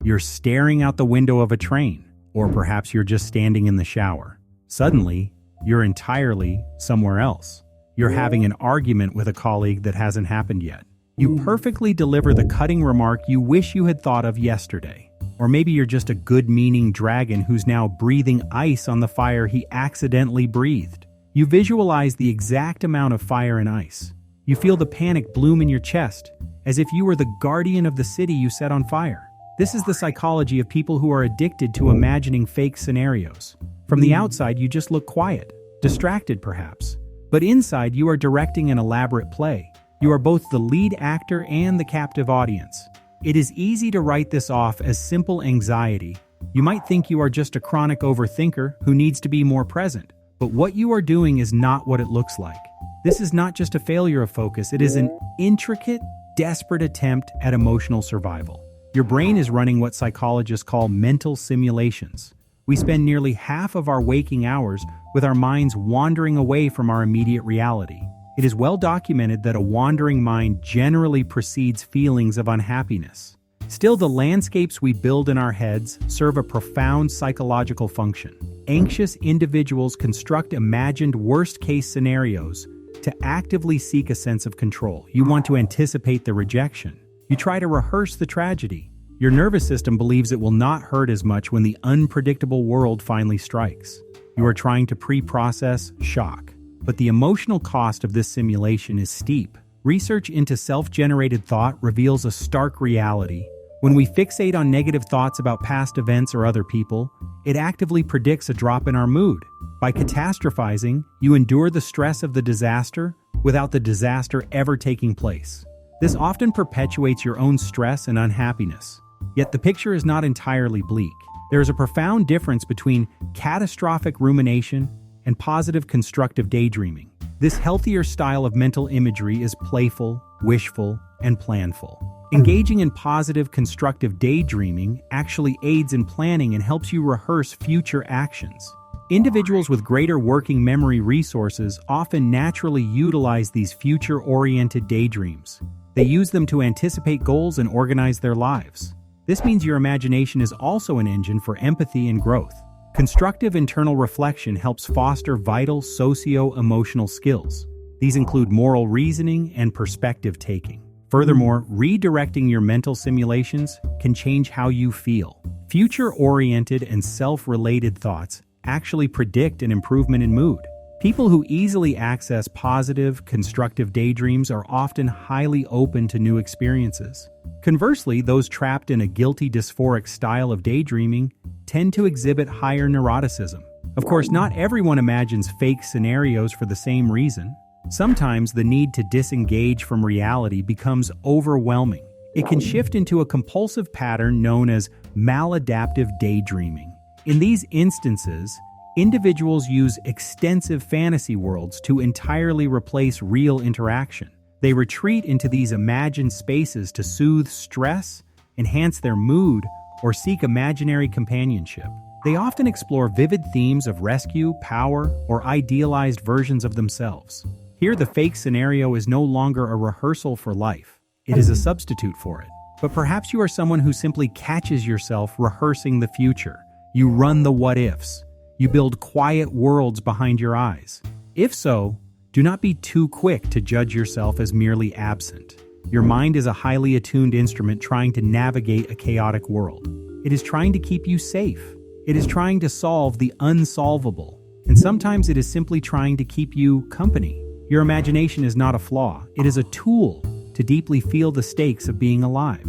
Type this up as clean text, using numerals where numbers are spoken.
You're staring out the window of a train, or perhaps you're just standing in the shower. Suddenly, you're entirely somewhere else. You're having an argument with a colleague that hasn't happened yet. You perfectly deliver the cutting remark you wish you had thought of yesterday. Or maybe you're just a good-meaning dragon who's now breathing ice on the fire he accidentally breathed. You visualize the exact amount of fire and ice. You feel the panic bloom in your chest, as if you were the guardian of the city you set on fire. This is the psychology of people who are addicted to imagining fake scenarios. From the outside, you just look quiet, distracted perhaps. But inside, you are directing an elaborate play. You are both the lead actor and the captive audience. It is easy to write this off as simple anxiety. You might think you are just a chronic overthinker who needs to be more present. But what you are doing is not what it looks like. This is not just a failure of focus, it is an intricate, desperate attempt at emotional survival. Your brain is running what psychologists call mental simulations. We spend nearly half of our waking hours with our minds wandering away from our immediate reality. It is well documented that a wandering mind generally precedes feelings of unhappiness. Still, the landscapes we build in our heads serve a profound psychological function. Anxious individuals construct imagined worst-case scenarios to actively seek a sense of control. You want to anticipate the rejection. You try to rehearse the tragedy. Your nervous system believes it will not hurt as much when the unpredictable world finally strikes. You are trying to pre-process shock. But the emotional cost of this simulation is steep. Research into self-generated thought reveals a stark reality. When we fixate on negative thoughts about past events or other people, it actively predicts a drop in our mood. By catastrophizing, you endure the stress of the disaster without the disaster ever taking place. This often perpetuates your own stress and unhappiness. Yet the picture is not entirely bleak. There is a profound difference between catastrophic rumination and positive constructive daydreaming. This healthier style of mental imagery is playful, wishful, and planful. Engaging in positive constructive daydreaming actually aids in planning and helps you rehearse future actions. Individuals with greater working memory resources often naturally utilize these future-oriented daydreams. They use them to anticipate goals and organize their lives. This means your imagination is also an engine for empathy and growth. Constructive internal reflection helps foster vital socio-emotional skills. These include moral reasoning and perspective taking. Furthermore, redirecting your mental simulations can change how you feel. Future-oriented and self-related thoughts actually predict an improvement in mood. People who easily access positive, constructive daydreams are often highly open to new experiences. Conversely, those trapped in a guilty, dysphoric style of daydreaming tend to exhibit higher neuroticism. Of course, not everyone imagines fake scenarios for the same reason. Sometimes the need to disengage from reality becomes overwhelming. It can shift into a compulsive pattern known as maladaptive daydreaming. In these instances, individuals use extensive fantasy worlds to entirely replace real interaction. They retreat into these imagined spaces to soothe stress, enhance their mood, or seek imaginary companionship. They often explore vivid themes of rescue, power, or idealized versions of themselves. Here, the fake scenario is no longer a rehearsal for life. It is a substitute for it. But perhaps you are someone who simply catches yourself rehearsing the future. You run the what-ifs. You build quiet worlds behind your eyes. If so, do not be too quick to judge yourself as merely absent. Your mind is a highly attuned instrument trying to navigate a chaotic world. It is trying to keep you safe. It is trying to solve the unsolvable. And sometimes it is simply trying to keep you company. Your imagination is not a flaw. It is a tool to deeply feel the stakes of being alive.